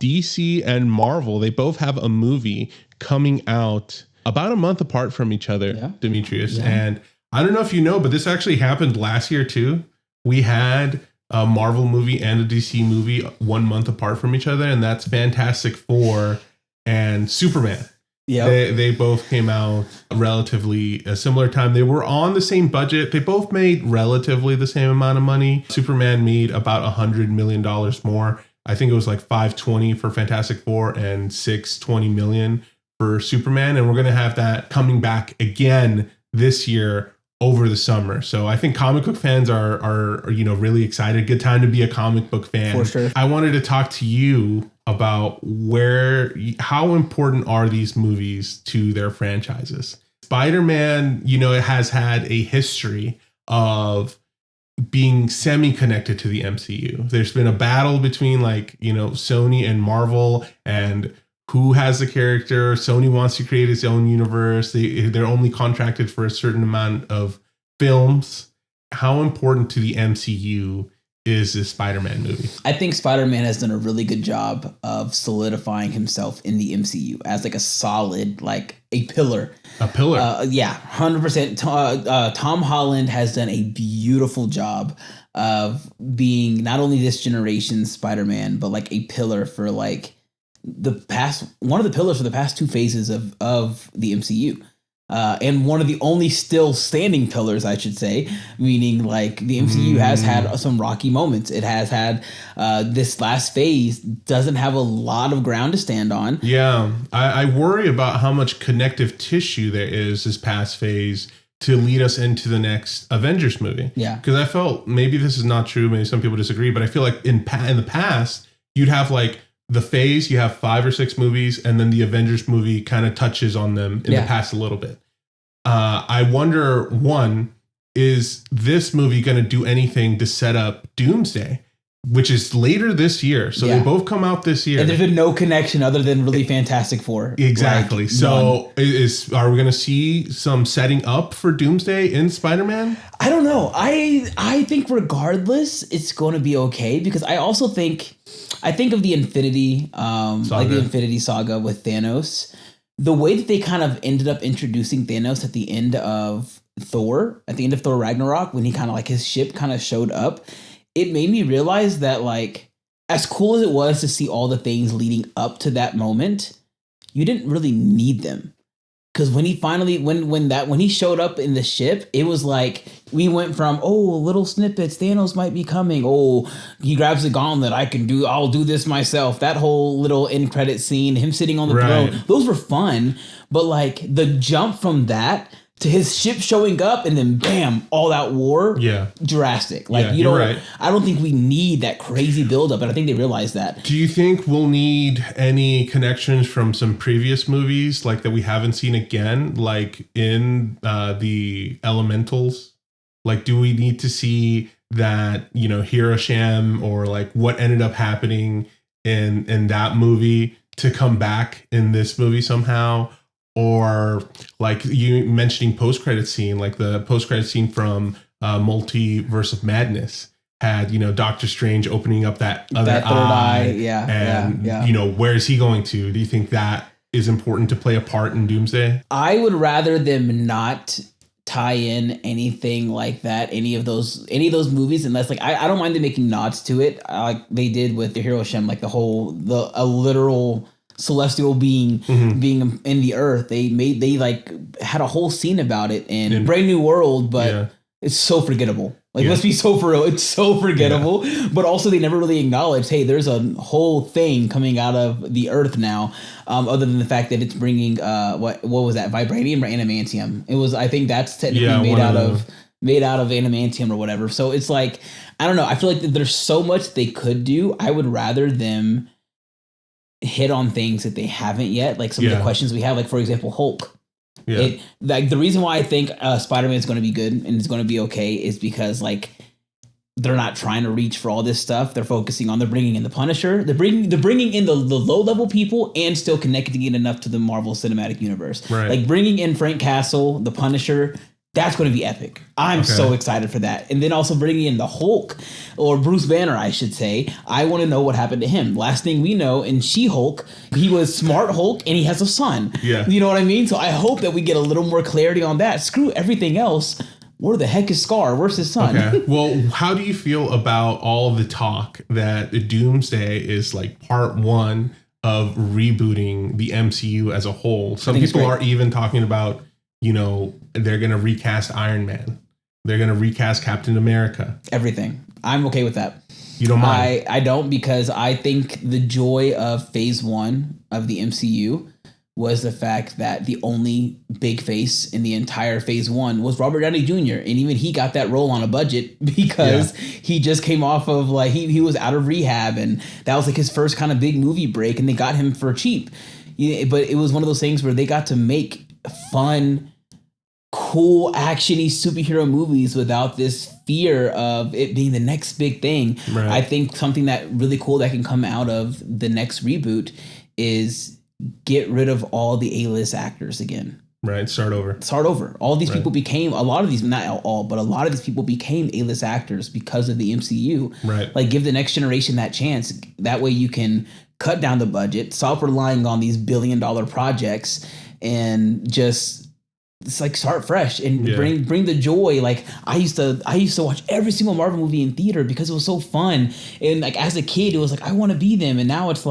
DC and Marvel, they both have a movie coming out about a month apart from each other, Demetrius. Yeah. And I don't know if you know, but this actually happened last year too. We had a Marvel movie and a DC movie 1 month apart from each other, and that's Fantastic Four and Superman. Yeah, they both came out relatively a similar time. They were on the same budget. They both made relatively the same amount of money. Superman made about $100 million more. I think it was like 520 for Fantastic Four and 620 million for Superman. And we're going to have that coming back again this year over the summer. So I think comic book fans are really excited. Good time to be a comic book fan. For sure. I wanted to talk to you about how important are these movies to their franchises. Spider-Man, it has had a history of being semi-connected to the MCU. There's been a battle between Sony and Marvel and who has the character. Sony wants to create its own universe. They're only contracted for a certain amount of films. How important to the MCU is this Spider-Man movie? I think Spider-Man has done a really good job of solidifying himself in the MCU as like a solid, like a pillar. A pillar. 100%. Tom Holland has done a beautiful job of being not only this generation's Spider-Man, but like a pillar for like one of the pillars for the past two phases of the MCU. And one of the only still standing pillars, I should say, meaning like the MCU has had some rocky moments. It has had this last phase doesn't have a lot of ground to stand on. Yeah, I worry about how much connective tissue there is this past phase to lead us into the next Avengers movie. Yeah, because I felt maybe this is not true. Maybe some people disagree, but I feel like in the past you'd have like the phase, you have 5 or 6 movies, and then the Avengers movie kind of touches on them in the past a little bit. I wonder, one, is this movie going to do anything to set up Doomsday, which is later this year? So they both come out this year. And there's been no connection other than really Fantastic Four. Exactly. Like, so are we going to see some setting up for Doomsday in Spider-Man? I don't know. I think regardless, it's going to be okay, because I also think of the Infinity, like the Infinity Saga with Thanos. The way that they kind of ended up introducing Thanos at the end of Thor Ragnarok, when he kind of like his ship kind of showed up, it made me realize that like, as cool as it was to see all the things leading up to that moment, you didn't really need them. Because when he finally, when he showed up in the ship, it was like we went from, little snippets, Thanos might be coming. He grabs the gauntlet, I'll do this myself. That whole little end credit scene, him sitting on the throne, those were fun. But like the jump from that to his ship showing up and then bam, all out war, drastic. Like I don't think we need that crazy buildup, and I think they realize that. Do you think we'll need any connections from some previous movies like that we haven't seen again, like in the Elementals? Like, do we need to see that, Hiroshima or like what ended up happening in that movie to come back in this movie somehow? Or like you mentioning post-credit scene, like the post-credit scene from Multiverse of Madness had, Doctor Strange opening up that other third eye. And, where is he going to? Do you think that is important to play a part in Doomsday? I would rather them not tie in anything like that, any of those movies, unless like I don't mind them making nods to it, like they did with the Hiroshima, like a literal celestial being being in the earth. They had a whole scene about it in Brave New World, but it's so forgettable. Like, let's be so for real, it's so forgettable. But also they never really acknowledged, hey, there's a whole thing coming out of the earth now, other than the fact that it's bringing what was that, vibranium or adamantium? It was, I think that's technically made out of adamantium or whatever. So it's like, I don't know, I feel like there's so much they could do. I would rather them hit on things that they haven't yet, like some of the questions we have, like for example Hulk. Like the reason why I think Spider-Man is going to be good and it's going to be okay is because like they're not trying to reach for all this stuff. They're focusing on, they're bringing in the Punisher, they're bringing in the low level people and still connecting it enough to the Marvel Cinematic Universe. Like bringing in Frank Castle, the Punisher, That's going to be epic. I'm so excited for that. And then also bringing in the Hulk, or Bruce Banner, I should say. I want to know what happened to him. Last thing we know, in She-Hulk, he was Smart Hulk and he has a son. Yeah. You know what I mean? So I hope that we get a little more clarity on that. Screw everything else. Where the heck is Scar? Where's his son? Okay. Well, how do you feel about all the talk that Doomsday is like part one of rebooting the MCU as a whole? Some people are even talking about, they're going to recast Iron Man. They're going to recast Captain America. Everything. I'm okay with that. You don't mind? I don't, because I think the joy of phase one of the MCU was the fact that the only big face in the entire phase one was Robert Downey Jr. And even he got that role on a budget because he just came off of he was out of rehab, and that was like his first kind of big movie break, and they got him for cheap. But it was one of those things where they got to make fun, cool, actiony superhero movies without this fear of it being the next big thing. Right. I think something that really cool that can come out of the next reboot is get rid of all the A-list actors again. Right. Start over. All these people became, a lot of these, not all, but a lot of these people became A-list actors because of the MCU. Right. Like, give the next generation that chance. That way you can cut down the budget, stop relying on these billion-dollar projects, and just start fresh and bring the joy. Like, I used to watch every single Marvel movie in theater because it was so fun. And as a kid, it was I want to be them. And now it's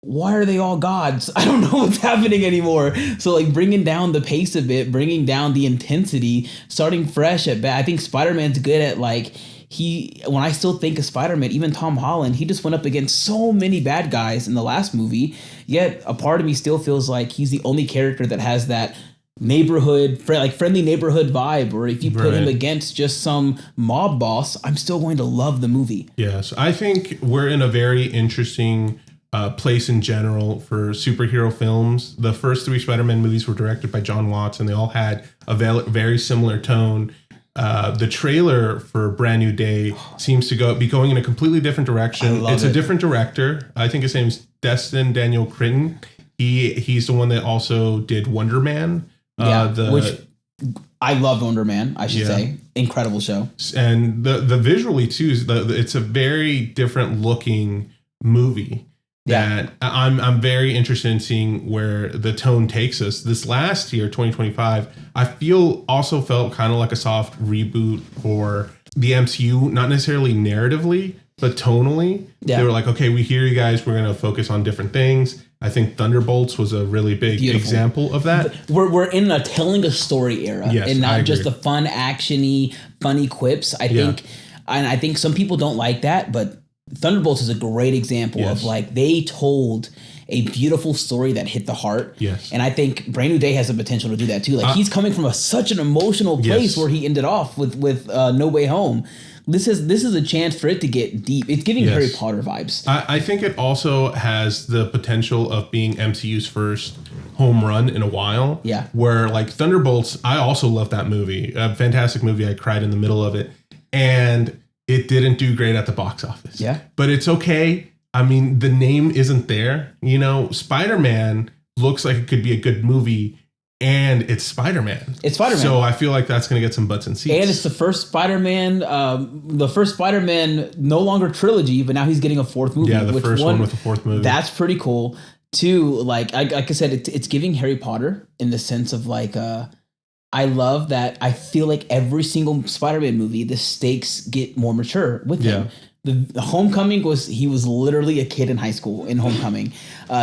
why are they all gods? I don't know what's happening anymore. So bringing down the pace a bit, bringing down the intensity, starting fresh at bat. I think Spider-Man's good at when I still think of Spider-Man, even Tom Holland, he just went up against so many bad guys in the last movie. Yet a part of me still feels like he's the only character that has that neighborhood, friendly neighborhood vibe, or if you put him against just some mob boss, I'm still going to love the movie. Yes, I think we're in a very interesting place in general for superhero films. The first three Spider-Man movies were directed by John Watts, and they all had a very similar tone. The trailer for Brand New Day seems to be going in a completely different direction. It's a different director. I think his name's Destin Daniel Cretton. He's the one that also did Wonder Man. Which I love Wonder Man, I should say. Incredible show. And the visually too, it's a very different looking movie. That I'm very interested in seeing where the tone takes us. This last year, 2025, I felt kind of like a soft reboot for the MCU, not necessarily narratively, but tonally. They were okay, we hear you guys. We're going to focus on different things. I think Thunderbolts was a really big example of that. We're in a telling a story era, and not just the fun, actiony, funny quips. I think some people don't like that, but Thunderbolts is a great example of they told a beautiful story that hit the heart. Yes. And I think Brand New Day has the potential to do that too. He's coming from such an emotional place where he ended off with No Way Home. This is a chance for it to get deep. It's giving Harry Potter vibes. I think it also has the potential of being MCU's first home run in a while. Yeah. Where Thunderbolts, I also love that movie. A fantastic movie. I cried in the middle of it. And it didn't do great at the box office. Yeah. But it's okay. I mean, the name isn't there. Spider-Man looks like it could be a good movie, and it's Spider-Man. It's Spider-Man. So I feel like that's going to get some butts and seats. And it's the first Spider-Man, no longer trilogy, but now he's getting a fourth movie. Yeah, the first one with a fourth movie. That's pretty cool. Two, like I said, it's giving Harry Potter in the sense of I love that. I feel like every single Spider-Man movie, the stakes get more mature with him. The Homecoming he was literally a kid in high school in Homecoming.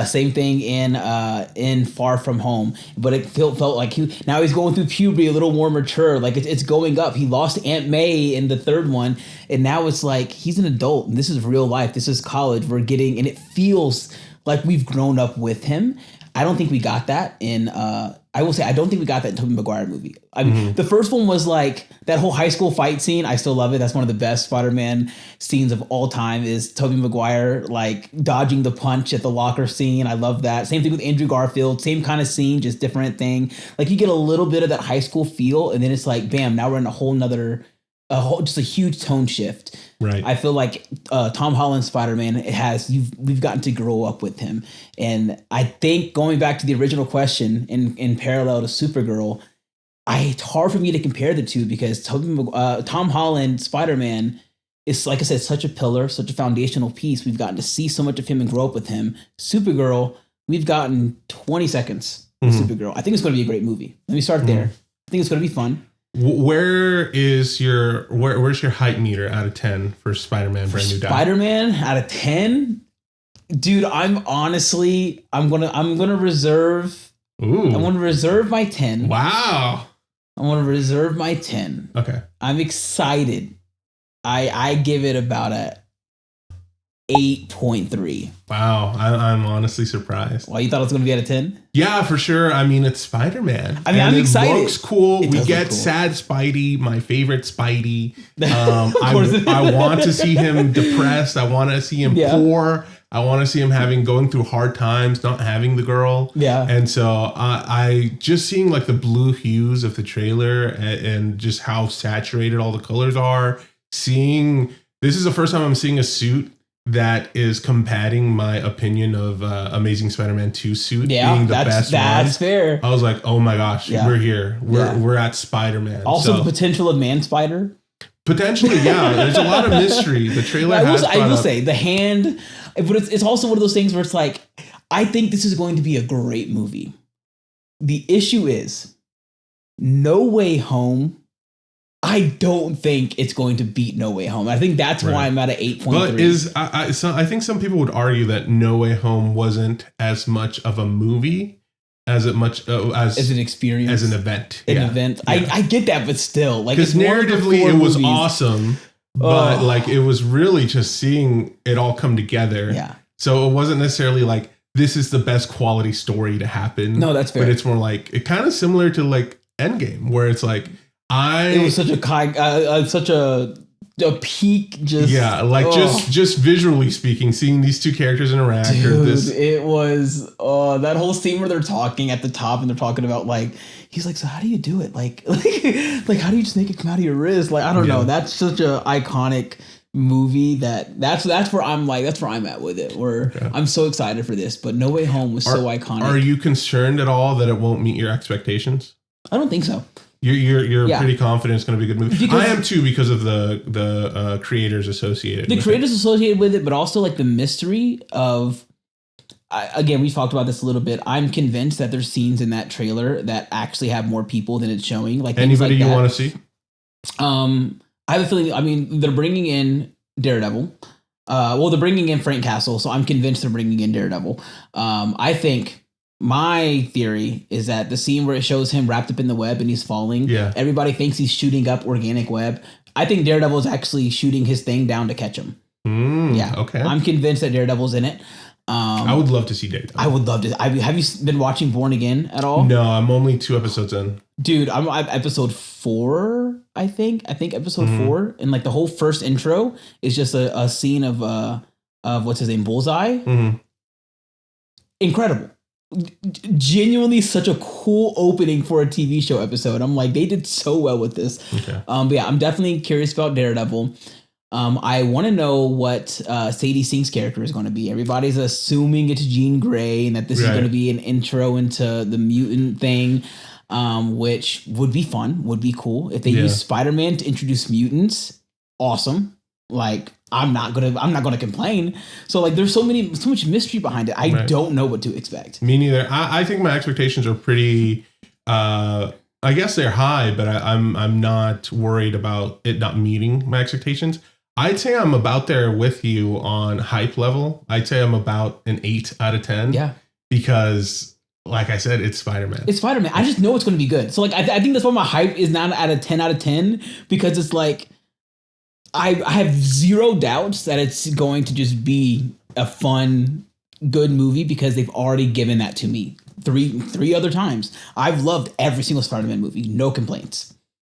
Same thing in Far From Home, but it felt like now he's going through puberty, a little more mature. It's going up. He lost Aunt May in the third one, and now it's he's an adult, and this is real life. This is college. And it feels like we've grown up with him. I don't think we got that in. I will say I don't think we got that in Tobey Maguire movie. I mean, the first one was that whole high school fight scene. I still love it. That's one of the best Spider-Man scenes of all time. Is Tobey Maguire dodging the punch at the locker scene. I love that. Same thing with Andrew Garfield. Same kind of scene, just different thing. You get a little bit of that high school feel, and then it's bam! Now we're in a whole nother. Just a huge tone shift. Right. I feel like Tom Holland's Spider-Man, we've gotten to grow up with him. And I think going back to the original question in parallel to Supergirl, it's hard for me to compare the two because Tom Holland Spider-Man is, like I said, such a pillar, such a foundational piece. We've gotten to see so much of him and grow up with him. Supergirl, we've gotten 20 seconds with Supergirl. I think it's going to be a great movie. Let me start there. I think it's going to be fun. Where's your hype meter out of 10 for Spider-Man Brand New Day? Spider-Man out of 10? Dude, I'm gonna reserve. Ooh. I want to reserve my 10. Wow. I want to reserve my 10. Okay. I'm excited. I give it about a 8.3. Wow. I'm honestly surprised. Well, you thought it was going to be at a 10? Yeah, for sure. I mean, it's Spider-Man. I mean, I'm excited. It looks cool. We get cool. sad Spidey, my favorite Spidey. I want to see him depressed. I want to see him poor. I want to see him going through hard times, not having the girl. Yeah. And so I just seeing like the blue hues of the trailer and just how saturated all the colors are. This is the first time I'm seeing a suit that is combating my opinion of Amazing Spider-Man 2 suit being the best one. That's fair. I was like, oh my gosh, we're here. We're at Spider-Man. Also, the potential of Man Spider. Potentially, yeah. There's a lot of mystery. The trailer I will say, the hand, but it's also one of those things where it's like, I think this is going to be a great movie. The issue is, No Way Home, I don't think it's going to beat No Way Home. I think that's why I'm at an 8.3. But I think some people would argue that No Way Home wasn't as much of a movie as an experience, as an event. Event. Yeah. I get that, but still, like, because narratively it was awesome, but like it was really just seeing it all come together. Yeah. So it wasn't necessarily like this is the best quality story to happen. No, that's fair. But it's more like it kind of similar to like Endgame, where it's like it was such a peak. Just visually speaking, seeing these two characters interact. Dude, it was that whole scene where they're talking at the top and they're talking about like he's like, so how do you do it? Like how do you just make it come out of your wrist? Like, I don't know. That's such a iconic movie that's where I'm at with it. I'm so excited for this. But No Way Home was so iconic. Are you concerned at all that it won't meet your expectations? I don't think so. You're pretty confident it's going to be a good movie. I am too, because of the creators associated. Associated with it, but also like the mystery of. Again, we talked about this a little bit. I'm convinced that there's scenes in that trailer that actually have more people than it's showing. Like anybody you want to see. I have a feeling. I mean, they're bringing in Daredevil. They're bringing in Frank Castle, so I'm convinced they're bringing in Daredevil. I think. My theory is that the scene where it shows him wrapped up in the web and he's falling, everybody thinks he's shooting up organic web. I think Daredevil is actually shooting his thing down to catch him. Okay. I'm convinced that Daredevil's in it. I would love to see Daredevil. I would love to. Have you been watching Born Again at all? No, I'm only 2 episodes in. Dude, I'm episode 4, I think. Episode 4. And like the whole first intro is just a scene of what's his name, Bullseye. Mm-hmm. Incredible. Genuinely such a cool opening for a TV show episode. I'm like, they did so well with this. Okay. But yeah, I'm definitely curious about Daredevil. I want to know what Sadie Sink's character is going to be. Everybody's assuming it's Jean Grey and that this is going to be an intro into the mutant thing, which would be fun, would be cool. If they use Spider-Man to introduce mutants, awesome. Like, I'm not gonna complain. So like, there's so much mystery behind it. I don't know what to expect. Me neither. I think my expectations are pretty. I guess they're high, but I'm not worried about it not meeting my expectations. I'd say I'm about there with you on hype level. I'd say I'm about an 8 out of 10. Yeah. Because, like I said, it's Spider-Man. It's Spider-Man. I just know it's going to be good. So like, I think that's why my hype is not at a 10 out of 10, because it's like. I have zero doubts that it's going to just be a fun, good movie because they've already given that to me three other times. I've loved every single Spider-Man movie. No complaints.